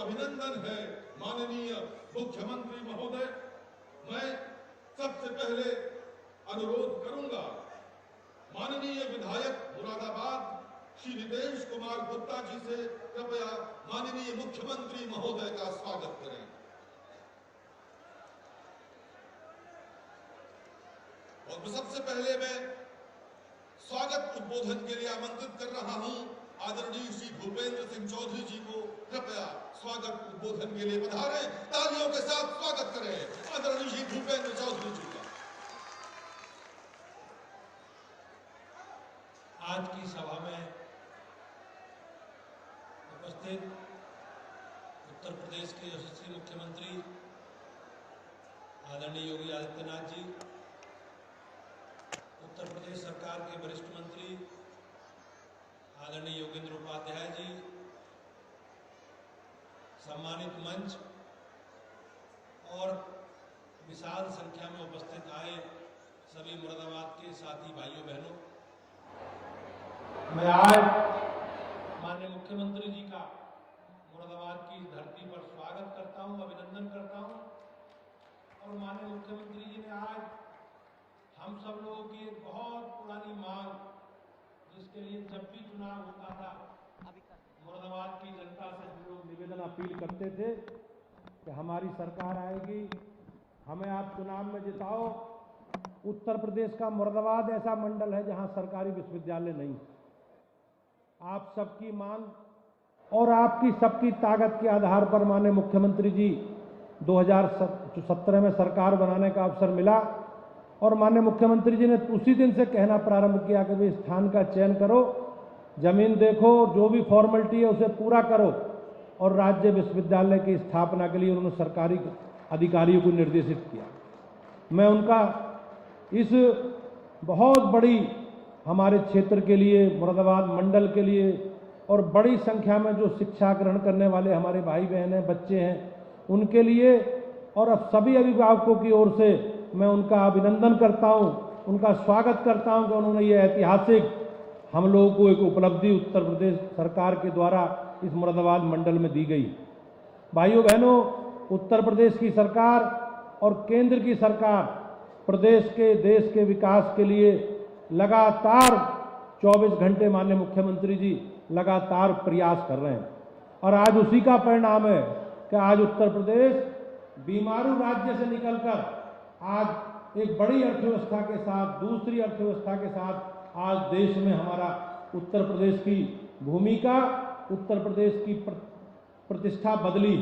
अभिनंदन है माननीय मुख्यमंत्री महोदय। मैं सबसे पहले अनुरोध करूंगा माननीय विधायक मुरादाबाद श्री नितेश कुमार गुप्ता जी से कृपया माननीय मुख्यमंत्री महोदय का स्वागत करें। और सबसे पहले मैं स्वागत उद्बोधन के लिए आमंत्रित कर रहा हूं आदरणीय श्री भूपेंद्र सिंह चौधरी जी को। कृपया स्वागत उद्बोधन के लिए पधारें, तालियों के साथ स्वागत करें आदरणीय श्री भूपेंद्र चौधरी जी का। आज की सभा में उपस्थित उत्तर प्रदेश के यशस्वी मुख्यमंत्री आदरणीय योगी आदित्यनाथ जी, उत्तर प्रदेश सरकार के वरिष्ठ मंत्री आदरणीय योगेंद्र उपाध्याय जी, सम्मानित मंच और विशाल संख्या में उपस्थित आए सभी मुरादाबाद के साथी भाइयों बहनों, मैं आज माननीय मुख्यमंत्री जी का मुरादाबाद की धरती पर स्वागत करता हूं, अभिनंदन करता हूं। और माननीय मुख्यमंत्री जी ने आज हम सब लोगों की एक बहुत पुरानी मांग, जिसके लिए जब भी चुनाव होता था मुरादाबाद की जनता से हम लोग निवेदन अपील करते थे कि हमारी सरकार आएगी, हमें आप चुनाव में जिताओ। उत्तर प्रदेश का मुरादाबाद ऐसा मंडल है जहां सरकारी विश्वविद्यालय नहीं। आप सबकी मांग और आपकी सबकी ताकत के आधार पर माननीय मुख्यमंत्री जी 2017 में सरकार बनाने का अवसर मिला और माननीय मुख्यमंत्री जी ने उसी दिन से कहना प्रारंभ किया कि भाई स्थान का चयन करो, जमीन देखो, जो भी फॉर्मेलिटी है उसे पूरा करो। और राज्य विश्वविद्यालय की स्थापना के लिए उन्होंने सरकारी अधिकारियों को निर्देशित किया। मैं उनका इस बहुत बड़ी हमारे क्षेत्र के लिए, मुरादाबाद मंडल के लिए और बड़ी संख्या में जो शिक्षा ग्रहण करने वाले हमारे भाई बहन हैं, बच्चे हैं, उनके लिए और अब सभी अभिभावकों की ओर से मैं उनका अभिनंदन करता हूं, उनका स्वागत करता हूं कि उन्होंने ये ऐतिहासिक हम लोगों को एक उपलब्धि उत्तर प्रदेश सरकार के द्वारा इस मुरादाबाद मंडल में दी गई। भाइयों बहनों, उत्तर प्रदेश की सरकार और केंद्र की सरकार प्रदेश के, देश के विकास के लिए लगातार 24 घंटे माननीय मुख्यमंत्री जी लगातार प्रयास कर रहे हैं। और आज उसी का परिणाम है कि आज उत्तर प्रदेश बीमारू राज्य से निकलकर आज एक बड़ी अर्थव्यवस्था के साथ, दूसरी अर्थव्यवस्था के साथ आज देश में हमारा उत्तर प्रदेश की भूमिका, उत्तर प्रदेश की प्रतिष्ठा बदली।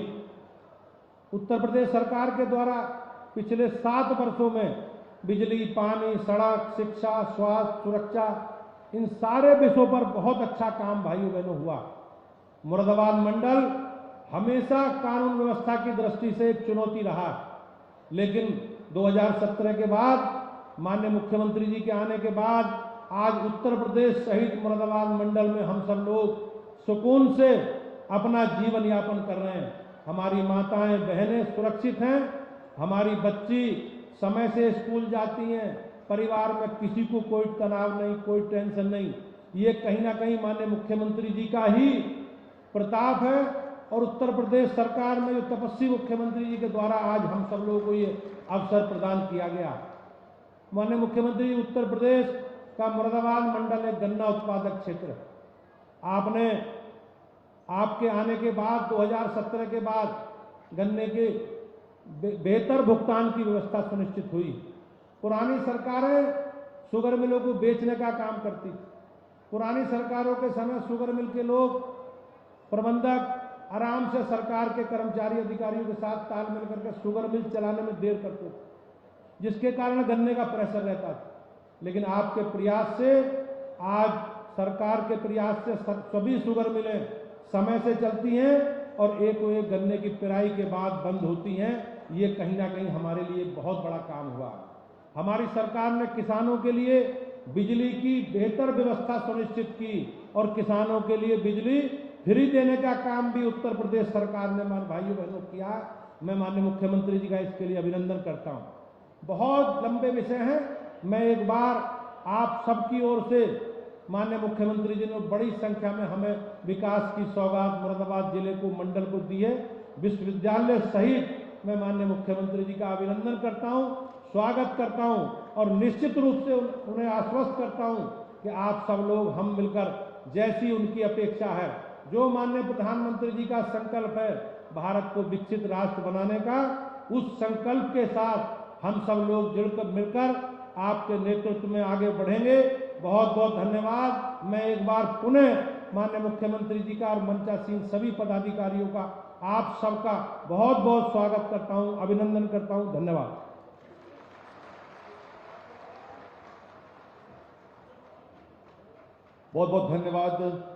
उत्तर प्रदेश सरकार के द्वारा पिछले 7 वर्षों में बिजली, पानी, सड़क, शिक्षा, स्वास्थ्य, सुरक्षा, इन सारे विषयों पर बहुत अच्छा काम भाइयों बहनों हुआ। मुरादाबाद मंडल हमेशा कानून व्यवस्था की दृष्टि से एक चुनौती रहा, लेकिन 2017 के बाद माननीय मुख्यमंत्री जी के आने के बाद आज उत्तर प्रदेश सहित मुरादाबाद मंडल में हम सब लोग सुकून से अपना जीवन यापन कर रहे हैं। हमारी माताएं बहनें सुरक्षित हैं, हमारी बच्ची समय से स्कूल जाती हैं, परिवार में किसी को कोई तनाव नहीं, कोई टेंशन नहीं। ये कहीं ना कहीं माननीय मुख्यमंत्री जी का ही प्रताप है और उत्तर प्रदेश सरकार में जो तपस्वी मुख्यमंत्री जी के द्वारा आज हम सब लोगों को ये अवसर प्रदान किया गया। माननीय मुख्यमंत्री उत्तर प्रदेश का मुरादाबाद मंडल एक गन्ना उत्पादक क्षेत्र है। आपने आपके आने के बाद 2017 के बाद गन्ने के बेहतर भुगतान की व्यवस्था सुनिश्चित हुई। पुरानी सरकारें शुगर मिलों को बेचने का काम करती। पुरानी सरकारों के समय शुगर मिल के लोग, प्रबंधक आराम से सरकार के कर्मचारी अधिकारियों के साथ तालमेल करके शुगर मिल चलाने में देर करते थे, जिसके कारण गन्ने का प्रेशर रहता था। लेकिन आपके प्रयास से, आज सरकार के प्रयास से सभी शुगर मिलें समय से चलती हैं और एक गन्ने की पेराई के बाद बंद होती हैं। ये कहीं ना कहीं हमारे लिए बहुत बड़ा काम हुआ। हमारी सरकार ने किसानों के लिए बिजली की बेहतर व्यवस्था सुनिश्चित की और किसानों के लिए बिजली फ्री देने का काम भी उत्तर प्रदेश सरकार ने भाइयों बहनों किया। मैं माननीय मुख्यमंत्री जी का इसके लिए अभिनंदन करता हूं। बहुत लंबे विषय हैं, मैं एक बार आप सबकी ओर से माननीय मुख्यमंत्री जी ने बड़ी संख्या में हमें विकास की सौगात मुरादाबाद जिले को, मंडल को दी है। विश्वविद्यालय सहित मैं माननीय मुख्यमंत्री जी का अभिनंदन करता हूं, स्वागत करता हूं और निश्चित रूप से उन्हें आश्वस्त करता हूं कि आप सब लोग हम मिलकर, जैसी उनकी अपेक्षा है, जो माननीय प्रधानमंत्री जी का संकल्प है भारत को विकसित राष्ट्र बनाने का, उस संकल्प के साथ हम सब लोग जुड़कर मिलकर आपके नेतृत्व में आगे बढ़ेंगे। बहुत बहुत धन्यवाद। मैं एक बार पुनः माननीय मुख्यमंत्री जी का और मंचासीन सभी पदाधिकारियों का, आप सबका बहुत बहुत स्वागत करता हूं, अभिनंदन करता हूं। धन्यवाद। बहुत बहुत धन्यवाद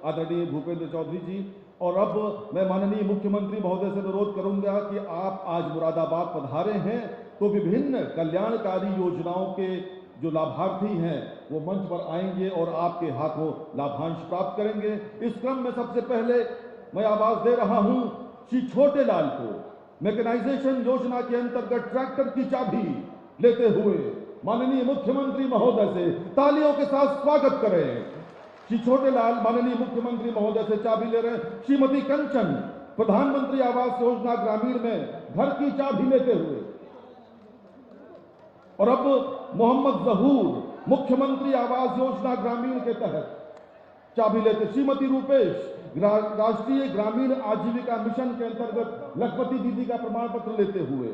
आदरणीय भूपेंद्र चौधरी जी। और अब मैं माननीय मुख्यमंत्री महोदय से अनुरोध करूंगा कि आप आज मुरादाबाद पधारे हैं तो विभिन्न कल्याणकारी योजनाओं के जो लाभार्थी हैं वो मंच पर आएंगे और आपके हाथों लाभांश प्राप्त करेंगे। इस क्रम में सबसे पहले मैं आवाज दे रहा हूं श्री छोटे लाल को मैकेनाइजेशन योजना के अंतर्गत ट्रैक्टर की चाबी लेते हुए माननीय मुख्यमंत्री महोदय से तालियों के साथ स्वागत करें। श्री छोटे लाल माननीय मुख्यमंत्री महोदय से चाबी ले रहे हैं। श्रीमती कंचन प्रधानमंत्री आवास योजना ग्रामीण में घर की चाबी लेते हुए, और अब मोहम्मद जहूर मुख्यमंत्री आवास योजना ग्रामीण के तहत चाबी लेते। श्रीमती रूपेश राष्ट्रीय ग्रामीण आजीविका मिशन के अंतर्गत लखपति दीदी का प्रमाण पत्र लेते हुए,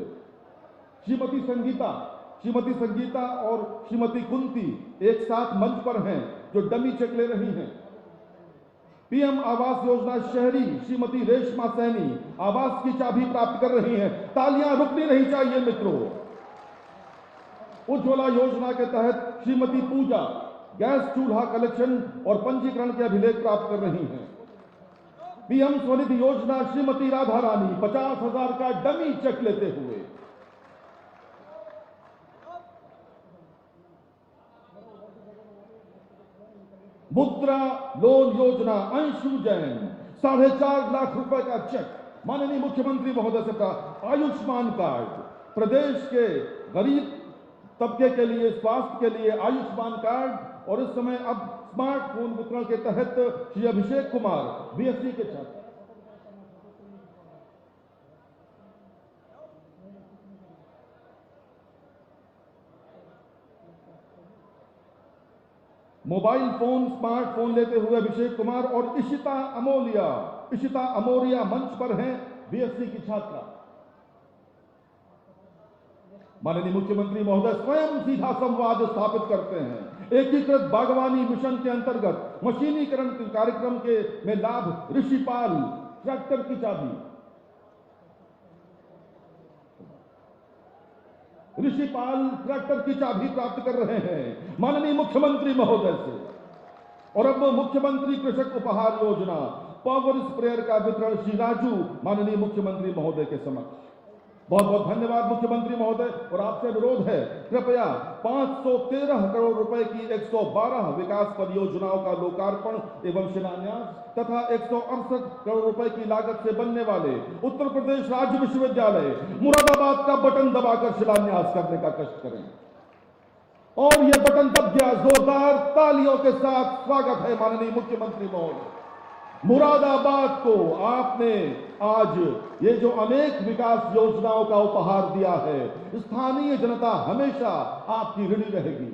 श्रीमती संगीता और श्रीमती कुंती एक साथ मंच पर हैं जो डमी चेक ले रही हैं। पीएम आवास योजना शहरी श्रीमती रेशमा सैनी आवास की चाबी प्राप्त कर रही हैं। तालियां रुकनी नहीं चाहिए मित्रों। उज्ज्वला योजना के तहत श्रीमती पूजा गैस चूल्हा कलेक्शन और पंजीकरण के अभिलेख प्राप्त कर रही हैं। पीएम स्वनिधि योजना श्रीमती राधा रानी 50,000 का डमी चेक लेते हुए। मुद्रा लोन योजना अंशु जैन 4.5 लाख रुपए का चेक माननीय मुख्यमंत्री महोदय से प्राप्त। आयुष्मान कार्ड प्रदेश के गरीब तबके के लिए, स्वास्थ्य के लिए आयुष्मान कार्ड, और इस समय अब स्मार्टफोन वितरण के तहत श्री अभिषेक कुमार बीएससी के छात्र। मोबाइल फोन, स्मार्टफोन लेते हुए अभिषेक कुमार और इशिता अमोरिया मंच पर हैं, बीएससी की छात्रा। माननीय मुख्यमंत्री महोदय स्वयं सीधा संवाद स्थापित करते हैं। एकीकृत बागवानी मिशन के अंतर्गत मशीनीकरण कार्यक्रम के में लाभ ऋषिपाल ट्रैक्टर की चाबी, ऋषिपाल ट्रैक्टर की चाबी प्राप्त कर रहे हैं माननीय मुख्यमंत्री महोदय से। और अब मुख्यमंत्री कृषक उपहार योजना पावर स्प्रेयर का वितरण श्री राजू माननीय मुख्यमंत्री महोदय के समक्ष। बहुत बहुत धन्यवाद मुख्यमंत्री महोदय। और आपसे अनुरोध है कृपया 513 करोड़ रुपए की 112 विकास परियोजनाओं का लोकार्पण एवं शिलान्यास तथा 168 करोड़ रुपए की लागत से बनने वाले उत्तर प्रदेश राज्य विश्वविद्यालय मुरादाबाद का बटन दबाकर शिलान्यास करने का कष्ट करें। और यह बटन दब गया। जोरदार तालियों के साथ स्वागत है माननीय मुख्यमंत्री महोदय। मुरादाबाद को आपने आज ये जो अनेक विकास योजनाओं का उपहार दिया है, स्थानीय जनता हमेशा आपकी ऋणी रहेगी।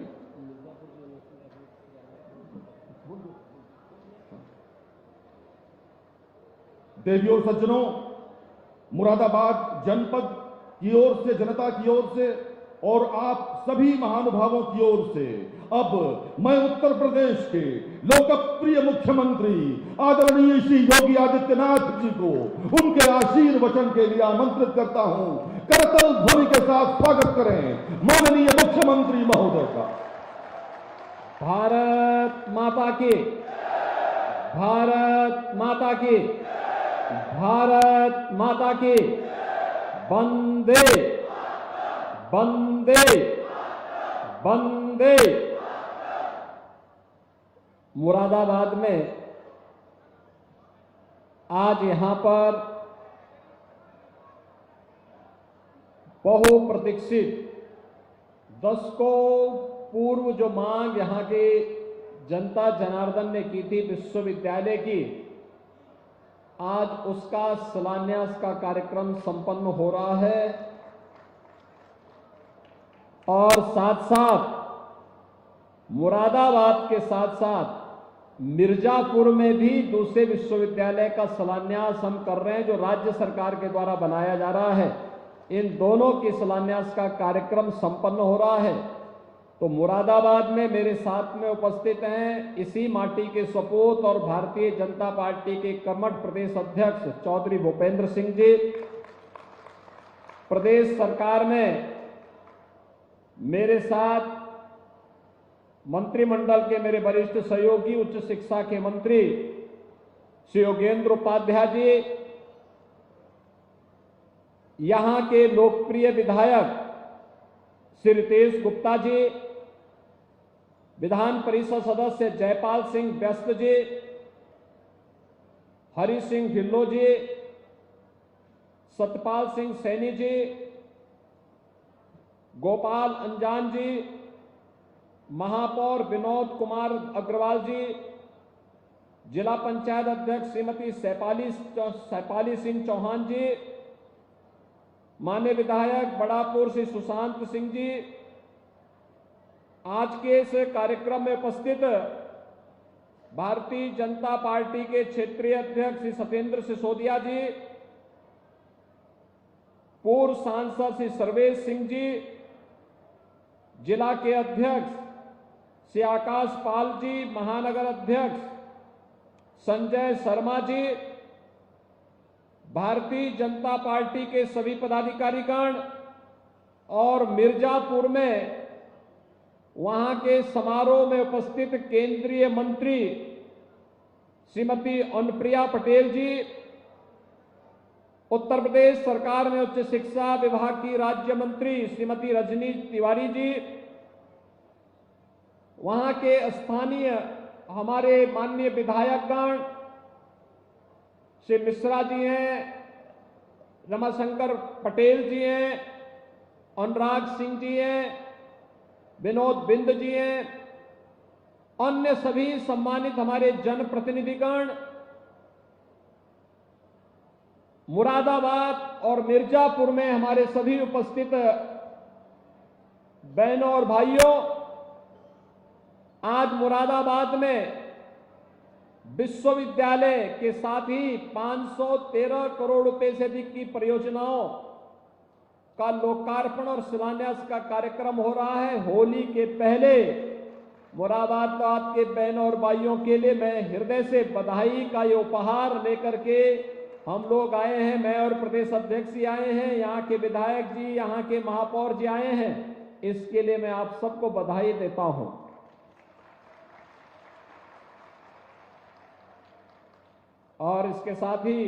देवियों और सज्जनों, मुरादाबाद जनपद की ओर से, जनता की ओर से और आप सभी महानुभावों की ओर से अब मैं उत्तर प्रदेश के लोकप्रिय मुख्यमंत्री आदरणीय श्री योगी आदित्यनाथ जी को उनके आशीर्वचन के लिए आमंत्रित करता हूं। करतल ध्वनि के साथ स्वागत करें माननीय मुख्यमंत्री महोदय का। भारत माता की, भारत माता की, भारत माता की। वंदे वंदे वंदे। मुरादाबाद में आज यहां पर बहुप्रतीक्षित दशकों पूर्व जो मांग यहां के जनता जनार्दन ने की थी विश्वविद्यालय की, आज उसका शिलान्यास का कार्यक्रम संपन्न हो रहा है। और साथ साथ मुरादाबाद के साथ साथ मिर्जापुर में भी दूसरे विश्वविद्यालय का शिलान्यास हम कर रहे हैं, जो राज्य सरकार के द्वारा बनाया जा रहा है। इन दोनों के शिलान्यास का कार्यक्रम संपन्न हो रहा है। तो मुरादाबाद में मेरे साथ में उपस्थित हैं इसी माटी के सपूत और भारतीय जनता पार्टी के कर्मठ प्रदेश अध्यक्ष चौधरी भूपेंद्र सिंह जी। प्रदेश सरकार में मेरे साथ मंत्रिमंडल के मेरे वरिष्ठ सहयोगी उच्च शिक्षा के मंत्री श्री योगेंद्र उपाध्याय जी, यहां के लोकप्रिय विधायक श्री रितेश गुप्ता जी, विधान परिषद सदस्य जयपाल सिंह व्यस्त जी, हरि सिंह ढिल्लो जी, सतपाल सिंह सैनी जी, गोपाल अंजान जी, महापौर विनोद कुमार अग्रवाल जी, जिला पंचायत अध्यक्ष श्रीमती सैपाली सिंह चौहान जी, माननीय विधायक बड़ापुर श्री सुशांत सिंह जी, आज के इस कार्यक्रम में उपस्थित भारतीय जनता पार्टी के क्षेत्रीय अध्यक्ष श्री सत्येंद्र सिसोदिया जी, पूर्व सांसद श्री सर्वेश सिंह जी, जिला के अध्यक्ष श्री आकाश पाल जी, महानगर अध्यक्ष संजय शर्मा जी, भारतीय जनता पार्टी के सभी पदाधिकारीगण और मिर्जापुर में वहां के समारोह में उपस्थित केंद्रीय मंत्री श्रीमती अनुप्रिया पटेल जी, उत्तर प्रदेश सरकार में उच्च शिक्षा विभाग की राज्य मंत्री श्रीमती रजनी तिवारी जी, वहां के स्थानीय हमारे माननीय विधायकगण श्री मिश्रा जी हैं, रमाशंकर पटेल जी हैं, अनुराग सिंह जी हैं, विनोद बिंद जी हैं, अन्य सभी सम्मानित हमारे जनप्रतिनिधिगण, मुरादाबाद और मिर्जापुर में हमारे सभी उपस्थित बहनों और भाइयों, आज मुरादाबाद में विश्वविद्यालय के साथ ही 513 करोड़ रुपए से अधिक की परियोजनाओं का लोकार्पण और शिलान्यास का कार्यक्रम हो रहा है। होली के पहले मुरादाबाद के बहनों और भाइयों के लिए मैं हृदय से बधाई का ये उपहार लेकर के हम लोग आए हैं। मैं और प्रदेश अध्यक्ष जी आए हैं, यहाँ के विधायक जी, यहाँ के महापौर जी आए हैं। इसके लिए मैं आप सबको बधाई देता हूं। और इसके साथ ही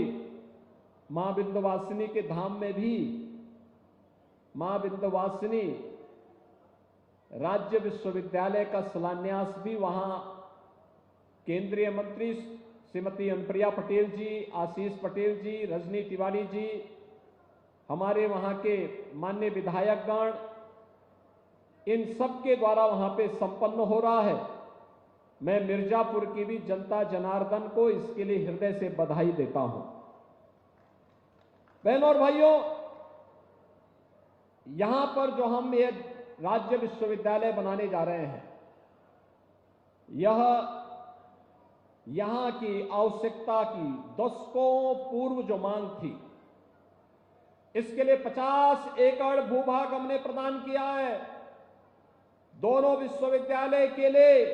मां विंध्यवासिनी के धाम में भी मां विंध्यवासिनी राज्य विश्वविद्यालय का शिलान्यास भी वहां केंद्रीय मंत्री श्रीमती अनुप्रिया पटेल जी, आशीष पटेल जी, रजनी तिवारी जी, हमारे वहां के माननीय विधायकगण, इन सब के द्वारा वहां पे संपन्न हो रहा है। मैं मिर्जापुर की भी जनता जनार्दन को इसके लिए हृदय से बधाई देता हूं। बहनों और भाइयों, यहां पर जो हम ये राज्य विश्वविद्यालय बनाने जा रहे हैं, यह यहां की आवश्यकता की दशकों पूर्व जो मांग थी, इसके लिए 50 एकड़ भूभाग हमने प्रदान किया है। दोनों विश्वविद्यालय के लिए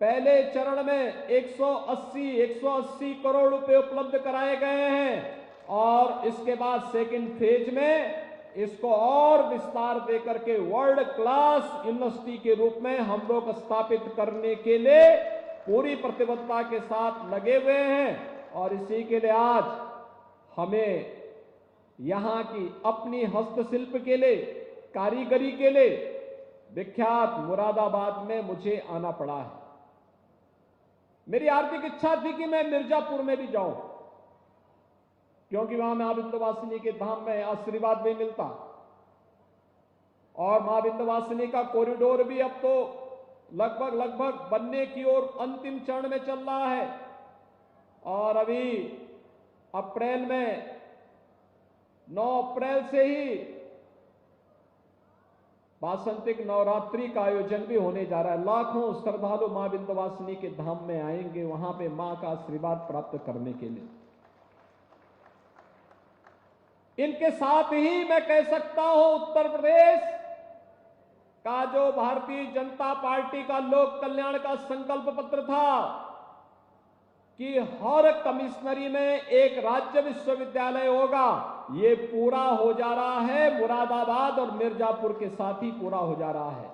पहले चरण में 180 करोड़ रुपए उपलब्ध कराए गए हैं और इसके बाद सेकंड फेज में इसको और विस्तार देकर के वर्ल्ड क्लास यूनिवर्सिटी के रूप में हम लोग स्थापित करने के लिए पूरी प्रतिबद्धता के साथ लगे हुए हैं। और इसी के लिए आज हमें यहां की अपनी हस्तशिल्प के लिए, कारीगरी के लिए विख्यात मुरादाबाद में मुझे आना पड़ा है। मेरी हार्दिक इच्छा थी कि मैं मिर्जापुर में भी जाऊं, क्योंकि वहां मां विंध्यवासिनी के धाम में आशीर्वाद भी मिलता और मां विंध्यवासिनी का कॉरिडोर भी अब तो लगभग बनने की ओर अंतिम चरण में चल रहा है और अभी अप्रैल में 9 अप्रैल से ही वासंतिक नवरात्रि का आयोजन भी होने जा रहा है। लाखों श्रद्धालु मां विंध्यवासिनी के धाम में आएंगे वहां पे मां का आशीर्वाद प्राप्त करने के लिए। इनके साथ ही मैं कह सकता हूं उत्तर प्रदेश का जो भारतीय जनता पार्टी का लोक कल्याण का संकल्प पत्र था कि हर कमिश्नरी में एक राज्य विश्वविद्यालय होगा, ये पूरा हो जा रहा है। मुरादाबाद और मिर्जापुर के साथ ही पूरा हो जा रहा है।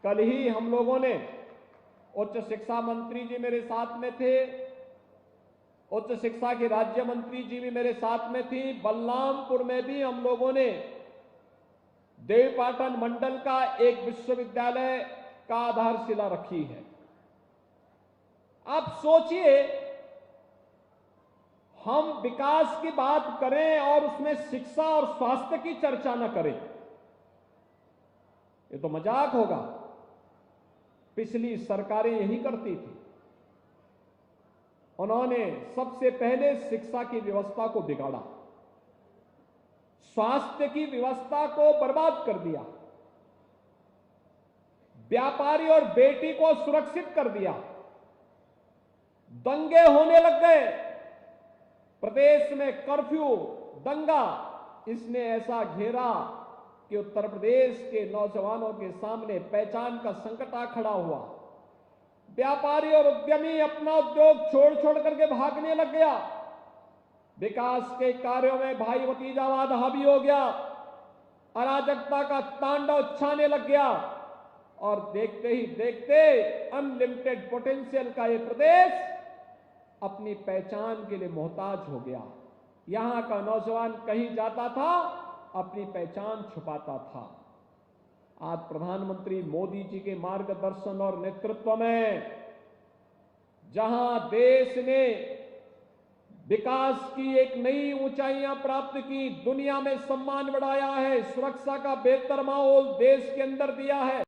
कल ही हम लोगों ने, उच्च शिक्षा मंत्री जी मेरे साथ में थे, उच्च शिक्षा के राज्य मंत्री जी भी मेरे साथ में थी, बलरामपुर में भी हम लोगों ने देवीपाटन मंडल का एक विश्वविद्यालय का आधारशिला रखी है। आप सोचिए, हम विकास की बात करें और उसमें शिक्षा और स्वास्थ्य की चर्चा न करें, ये तो मजाक होगा। पिछली सरकारें यही करती थी। उन्होंने सबसे पहले शिक्षा की व्यवस्था को बिगाड़ा, स्वास्थ्य की व्यवस्था को बर्बाद कर दिया, व्यापारी और बेटी को सुरक्षित कर दिया, दंगे होने लग गए, प्रदेश में कर्फ्यू, दंगा, इसने ऐसा घेरा कि उत्तर प्रदेश के नौजवानों के सामने पहचान का संकट आ खड़ा हुआ। व्यापारी और उद्यमी अपना उद्योग छोड़ छोड़ करके भागने लग गया। विकास के कार्यों में भाई भतीजावाद हावी हो गया, अराजकता का तांडव छाने लग गया और देखते ही देखते अनलिमिटेड पोटेंशियल का ये प्रदेश अपनी पहचान के लिए मोहताज हो गया। यहां का नौजवान कहीं जाता था, अपनी पहचान छुपाता था। आज प्रधानमंत्री मोदी जी के मार्गदर्शन और नेतृत्व में जहां देश ने विकास की एक नई ऊंचाइयां प्राप्त की, दुनिया में सम्मान बढ़ाया है, सुरक्षा का बेहतर माहौल देश के अंदर दिया है,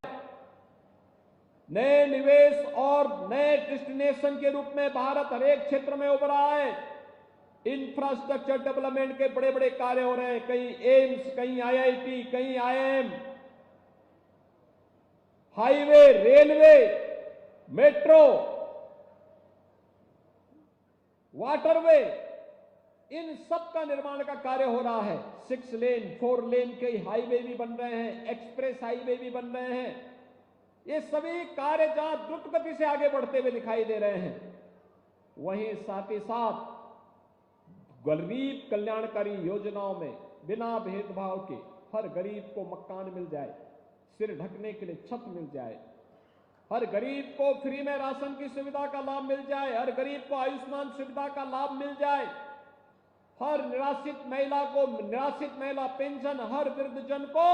नए निवेश और नए डेस्टिनेशन के रूप में भारत हर एक क्षेत्र में उभरा है। इंफ्रास्ट्रक्चर डेवलपमेंट के बड़े बड़े कार्य हो रहे हैं, कहीं एम्स, कहीं आईआईटी, कहीं IIM, highway, railway, metro, waterway, इन सब का निर्माण का कार्य हो रहा है। 6 लेन, 4 लेन के हाईवे भी बन रहे हैं, एक्सप्रेस हाईवे भी बन रहे हैं। ये सभी कार्य जहां द्रुत गति से आगे बढ़ते हुए दिखाई दे रहे हैं, वहीं साथ ही साथ गरीब कल्याणकारी योजनाओं में बिना भेदभाव के हर गरीब को मकान मिल जाए, सिर ढकने के लिए छत मिल जाए, हर गरीब को फ्री में राशन की सुविधा का लाभ मिल जाए, हर गरीब को आयुष्मान सुविधा का लाभ मिल जाए, हर निराश्रित महिला पेंशन, हर वृद्धजन को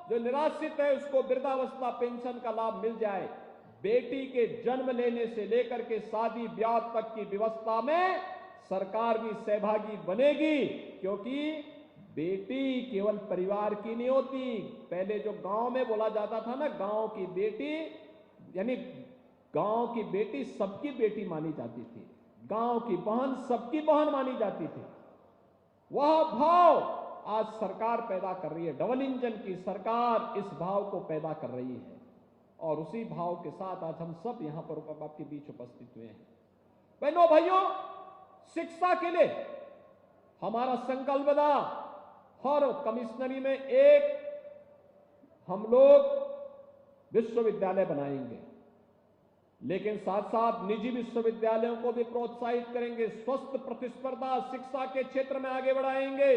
जो निराश्रित है उसको वृद्धावस्था पेंशन का लाभ मिल जाए। बेटी के जन्म लेने से लेकर के शादी ब्याह तक की व्यवस्था में सरकार भी सहभागी बनेगी, क्योंकि बेटी केवल परिवार की नहीं होती। पहले जो गांव में बोला जाता था ना, गांव की बेटी, यानी गांव की बेटी सबकी बेटी मानी जाती थी, गांव की बहन सबकी बहन मानी जाती थी। वह भाव आज सरकार पैदा कर रही है, डबल इंजन की सरकार इस भाव को पैदा कर रही है और उसी भाव के साथ आज हम सब यहां पर आपके बीच उपस्थित हुए हैं। बहनों भाइयों, शिक्षा के लिए हमारा संकल्प था, हर कमिश्नरी में एक हम लोग विश्वविद्यालय बनाएंगे, लेकिन साथ साथ निजी विश्वविद्यालयों को भी प्रोत्साहित करेंगे, स्वस्थ प्रतिस्पर्धा शिक्षा के क्षेत्र में आगे बढ़ाएंगे।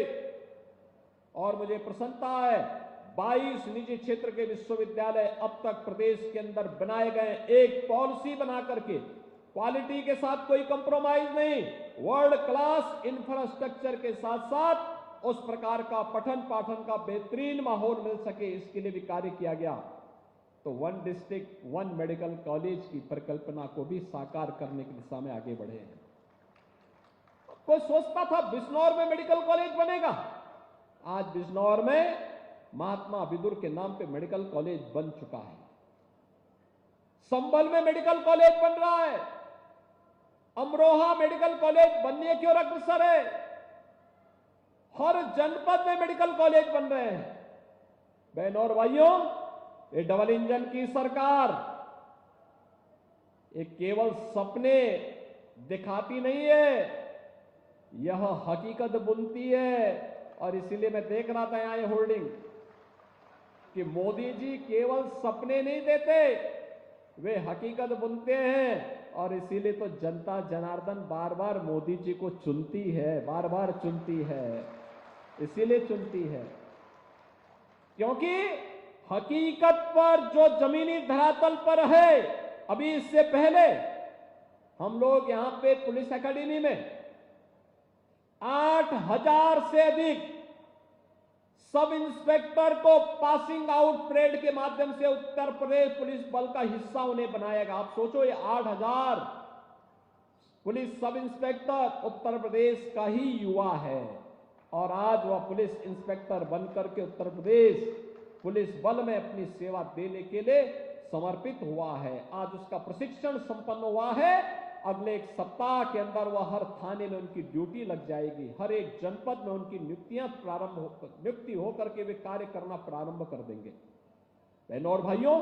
और मुझे प्रसन्नता है, 22 निजी क्षेत्र के विश्वविद्यालय अब तक प्रदेश के अंदर बनाए गए। एक पॉलिसी बना करके, क्वालिटी के साथ कोई कंप्रोमाइज नहीं, वर्ल्ड क्लास इंफ्रास्ट्रक्चर के साथ साथ उस प्रकार का पठन पाठन का बेहतरीन माहौल मिल सके, इसके लिए भी कार्य किया गया। तो 1 डिस्ट्रिक्ट 1 मेडिकल कॉलेज की परिकल्पना को भी साकार करने की दिशा में आगे बढ़े हैं। कोई सोचता था बिजनौर में मेडिकल कॉलेज बनेगा, आज बिजनौर में महात्मा विदुर के नाम पे मेडिकल कॉलेज बन चुका है। संभल में मेडिकल कॉलेज बन रहा है, अमरोहा मेडिकल कॉलेज बनने की ओर अग्रसर है, हर जनपद में मेडिकल कॉलेज बन रहे हैं। बहनों और भाइयों, ये डबल इंजन की सरकार ये केवल सपने दिखाती नहीं है, यह हकीकत बुनती है। और इसीलिए मैं देख रहा था यहां ये होर्डिंग कि मोदी जी केवल सपने नहीं देते, वे हकीकत बुनते हैं। और इसीलिए तो जनता जनार्दन बार बार मोदी जी को चुनती है, बार बार चुनती है, इसीलिए चुनती है क्योंकि हकीकत पर जो जमीनी धरातल पर है। अभी इससे पहले हम लोग यहां पे पुलिस एकेडमी में 8,000 से अधिक सब इंस्पेक्टर को पासिंग आउट परेड के माध्यम से उत्तर प्रदेश पुलिस बल का हिस्सा उन्हें बनाया गया। आप सोचो, ये 8,000 police sub inspector Uttar Pradesh का ही युवा है और आज वह पुलिस इंस्पेक्टर बनकर के उत्तर प्रदेश पुलिस बल में अपनी सेवा देने के लिए समर्पित हुआ है। आज उसका प्रशिक्षण संपन्न हुआ है। अगले एक सप्ताह के अंदर वह हर थाने में उनकी ड्यूटी लग जाएगी, हर एक जनपद में उनकी नियुक्ति होकर के वे कार्य करना प्रारंभ कर देंगे। बहनों और भाइयों,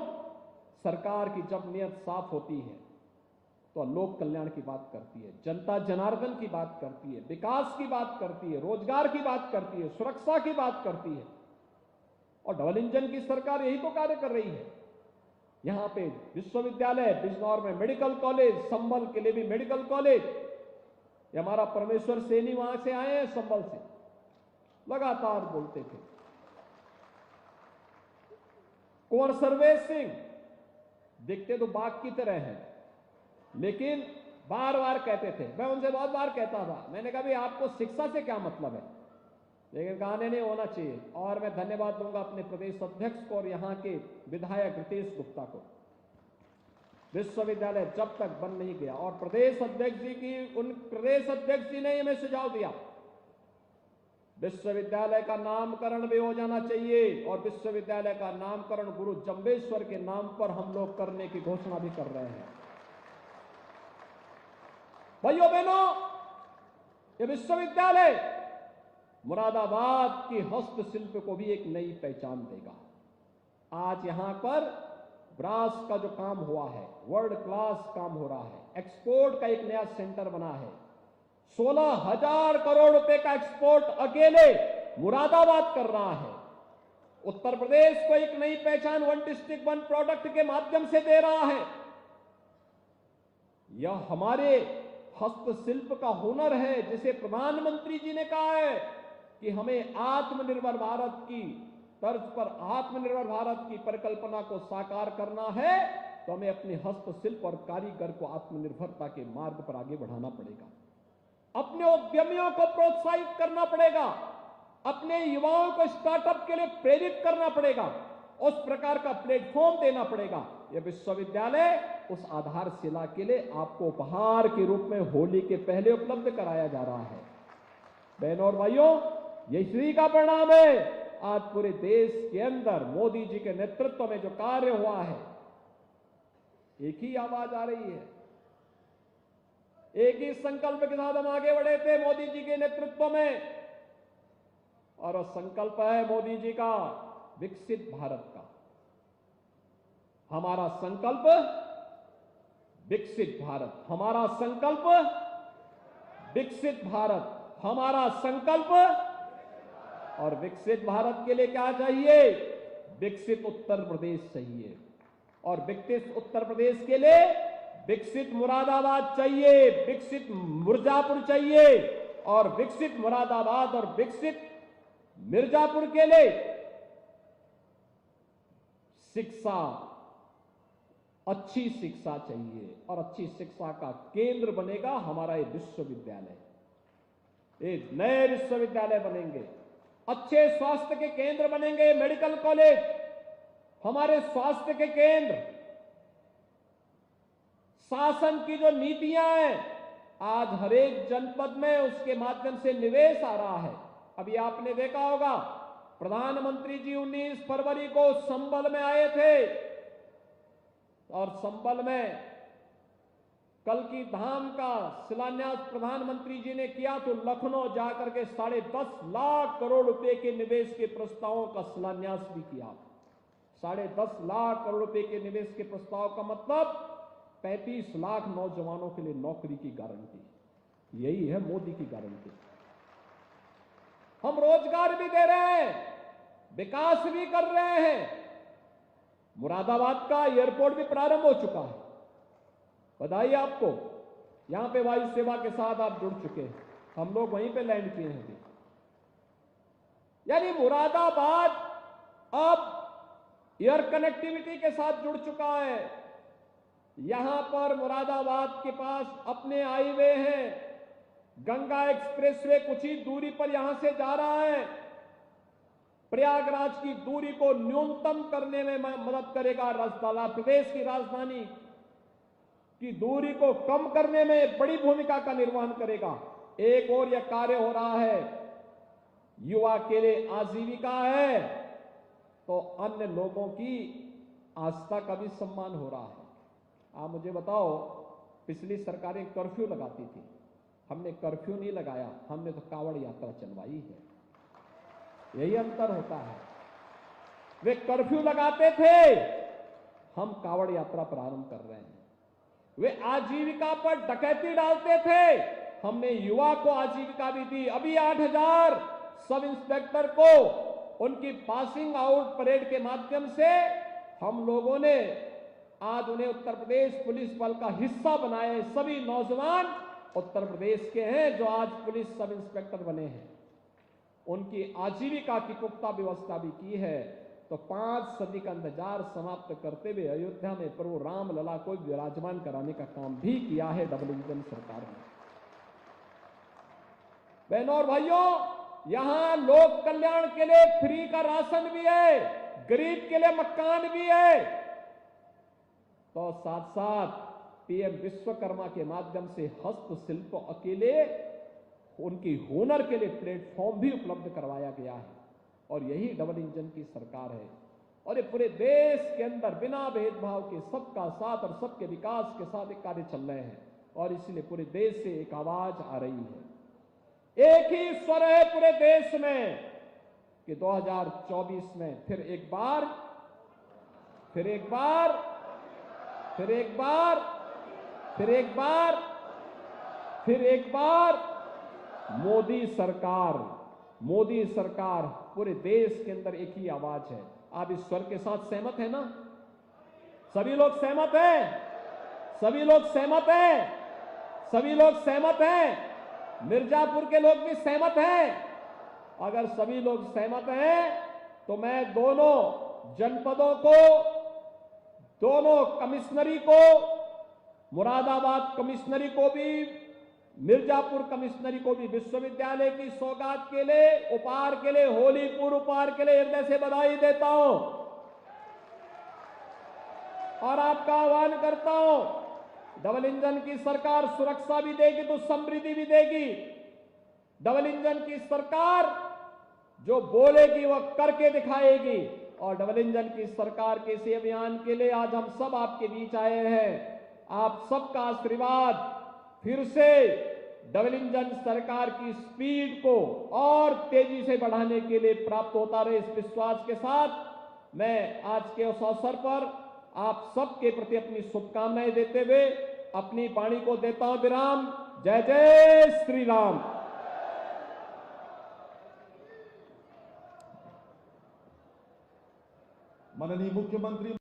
सरकार की जब नियत साफ होती है तो लोक कल्याण की बात करती है, जनता जनार्दन की बात करती है, विकास की बात करती है, रोजगार की बात करती है, सुरक्षा की बात करती है। और डबल इंजन की सरकार यही तो कार्य कर रही है। यहां पे विश्वविद्यालय, बिजनौर में मेडिकल कॉलेज, संभल के लिए भी मेडिकल कॉलेज। ये हमारा परमेश्वर सैनी वहां से आए हैं, संभल से, लगातार बोलते थे। कुंवर सर्वेश सिंह दिखते तो बाघ की तरह हैं, लेकिन बार बार कहते थे, मैं उनसे बहुत बार कहता था, मैंने कहा भाई आपको शिक्षा से क्या मतलब है, लेकिन कहने नहीं होना चाहिए। और मैं धन्यवाद दूंगा अपने प्रदेश अध्यक्ष को और यहां के विधायक रितेश गुप्ता को। विश्वविद्यालय जब तक बन नहीं गया और प्रदेश अध्यक्ष जी ने हमें सुझाव दिया, विश्वविद्यालय का नामकरण भी हो जाना चाहिए और विश्वविद्यालय का नामकरण गुरु जंबेश्वर के नाम पर हम लोग करने की घोषणा भी कर रहे हैं। भाइयों बहनों, ये विश्वविद्यालय मुरादाबाद की हस्तशिल्प को भी एक नई पहचान देगा। आज यहां पर ब्रास का जो काम हुआ है, वर्ल्ड क्लास काम हो रहा है। एक्सपोर्ट का एक नया सेंटर बना है। 16,000 करोड़ रुपए का एक्सपोर्ट अकेले मुरादाबाद कर रहा है। उत्तर प्रदेश को एक नई पहचान वन डिस्ट्रिक्ट वन प्रोडक्ट के माध्यम से दे रहा है। यह हमारे हस्तशिल्प का हुनर है, जिसे प्रधानमंत्री जी ने कहा है कि हमें आत्मनिर्भर भारत की तर्ज पर आत्मनिर्भर भारत की परिकल्पना को साकार करना है, तो हमें अपने हस्तशिल्प और कारीगर को आत्मनिर्भरता के मार्ग पर आगे बढ़ाना पड़ेगा। अपने उद्यमियों को प्रोत्साहित करना पड़ेगा, अपने युवाओं को स्टार्टअप के लिए प्रेरित करना पड़ेगा, उस प्रकार का प्लेटफॉर्म देना पड़ेगा। यह विश्वविद्यालय उस आधारशिला के लिए आपको उपहार के रूप में होली के पहले उपलब्ध कराया जा रहा है। बहनों और भाइयों, यही का परिणाम है आज पूरे देश के अंदर मोदी जी के नेतृत्व में जो कार्य हुआ है। एक ही आवाज आ रही है, एक ही संकल्प के साथ हम आगे बढ़े थे मोदी जी के नेतृत्व में, और वह संकल्प है मोदी जी का विकसित भारत का। हमारा संकल्प विकसित भारत, हमारा संकल्प विकसित भारत, हमारा संकल्प। और विकसित भारत के लिए क्या चाहिए? विकसित उत्तर प्रदेश चाहिए, और विकसित उत्तर प्रदेश के लिए विकसित मुरादाबाद चाहिए, विकसित मिर्जापुर चाहिए, और विकसित मुरादाबाद और विकसित मिर्जापुर के लिए शिक्षा, अच्छी शिक्षा चाहिए, और अच्छी शिक्षा का केंद्र बनेगा हमारा ये विश्वविद्यालय। एक नए विश्वविद्यालय बनेंगे, अच्छे स्वास्थ्य के केंद्र बनेंगे, मेडिकल कॉलेज हमारे स्वास्थ्य के केंद्र। शासन की जो नीतियां हैं, आज हर एक जनपद में उसके माध्यम से निवेश आ रहा है। अभी आपने देखा होगा, प्रधानमंत्री जी 19 फरवरी को संभल में आए थे, और संबल में कल की धाम का शिलान्यास प्रधानमंत्री जी ने किया तो लखनऊ जाकर के 10.5 लाख करोड़ रुपए के निवेश के प्रस्तावों का शिलान्यास भी किया। 10.5 लाख करोड़ रुपए के निवेश के प्रस्ताव का मतलब 35 लाख नौजवानों के लिए नौकरी की गारंटी। यही है मोदी की गारंटी। हम रोजगार भी दे रहे हैं, विकास भी कर रहे हैं। मुरादाबाद का एयरपोर्ट भी प्रारंभ हो चुका है, बधाई आपको। यहां पे वायु सेवा के साथ आप जुड़ चुके हैं, हम लोग वहीं पे लैंड किए हैं अभी। यानी मुरादाबाद अब एयर कनेक्टिविटी के साथ जुड़ चुका है। यहां पर मुरादाबाद के पास अपने हाईवे हैं, गंगा एक्सप्रेसवे कुछ ही दूरी पर यहां से जा रहा है। प्रयागराज की दूरी को न्यूनतम करने में मदद करेगा। प्रदेश की राजधानी की दूरी को कम करने में बड़ी भूमिका का निर्वहन करेगा। एक और यह कार्य हो रहा है, युवा के लिए आजीविका है तो अन्य लोगों की आस्था का भी सम्मान हो रहा है। आप मुझे बताओ, पिछली सरकारें कर्फ्यू लगाती थी, हमने कर्फ्यू नहीं लगाया, हमने तो कावड़ यात्रा चलवाई है। यही अंतर होता है। वे कर्फ्यू लगाते थे, हम कावड़ यात्रा प्रारंभ कर रहे हैं। वे आजीविका पर डकैती डालते थे, हमने युवा को आजीविका भी दी। अभी 8,000 सब इंस्पेक्टर को उनकी पासिंग आउट परेड के माध्यम से हम लोगों ने आज उन्हें उत्तर प्रदेश पुलिस बल का हिस्सा बनाए। सभी नौजवान उत्तर प्रदेश के हैं जो आज पुलिस सब इंस्पेक्टर बने हैं। उनकी आजीविका की पुख्ता व्यवस्था भी की है। तो 5 सदी का इंतजार समाप्त करते हुए अयोध्या में प्रभु राम लला को विराजमान कराने का काम भी किया है डबल इंजन सरकार ने। बहनों और भाइयों, यहां लोक कल्याण के लिए फ्री का राशन भी है, गरीब के लिए मकान भी है, तो साथ साथ पीएम विश्वकर्मा के माध्यम से हस्तशिल्प अकेले उनकी हुनर के लिए प्लेटफॉर्म भी उपलब्ध करवाया गया है। और यही डबल इंजन की सरकार है। और ये पूरे देश के अंदर बिना भेदभाव के सबका साथ और सबके विकास के साथ एक कार्य चल रहे हैं। और इसलिए पूरे देश से एक आवाज आ रही है, एक ही स्वर है पूरे देश में कि 2024 में फिर एक बार फिर एक बार फिर एक बार फिर एक बार फिर एक बार मोदी सरकार पूरे देश के अंदर एक ही आवाज है। आप इस स्वर के साथ सहमत हैं ना? सभी लोग सहमत हैं? सभी लोग सहमत हैं? सभी लोग सहमत हैं? मिर्जापुर के लोग भी सहमत हैं? अगर सभी लोग सहमत हैं तो मैं दोनों जनपदों को, दोनों कमिश्नरी को, मुरादाबाद कमिश्नरी को भी, मिर्जापुर कमिश्नरी को भी विश्वविद्यालय की सौगात के लिए, उपहार के लिए, होली पूर्व उपहार के लिए हृदय से बधाई देता हूं और आपका आह्वान करता हूं। डबल इंजन की सरकार सुरक्षा भी देगी तो समृद्धि भी देगी। डबल इंजन की सरकार जो बोलेगी वह करके दिखाएगी। और डबल इंजन की सरकार के इस अभियान के लिए आज हम सब आपके बीच आए हैं। आप सबका आशीर्वाद फिर से डबल इंजन सरकार की स्पीड को और तेजी से बढ़ाने के लिए प्राप्त होता रहे, इस विश्वास के साथ मैं आज के उस अवसर पर आप सबके प्रति अपनी शुभकामनाएं देते हुए अपनी वाणी को देता हूं विराम। जय जय श्री राम। माननीय मुख्यमंत्री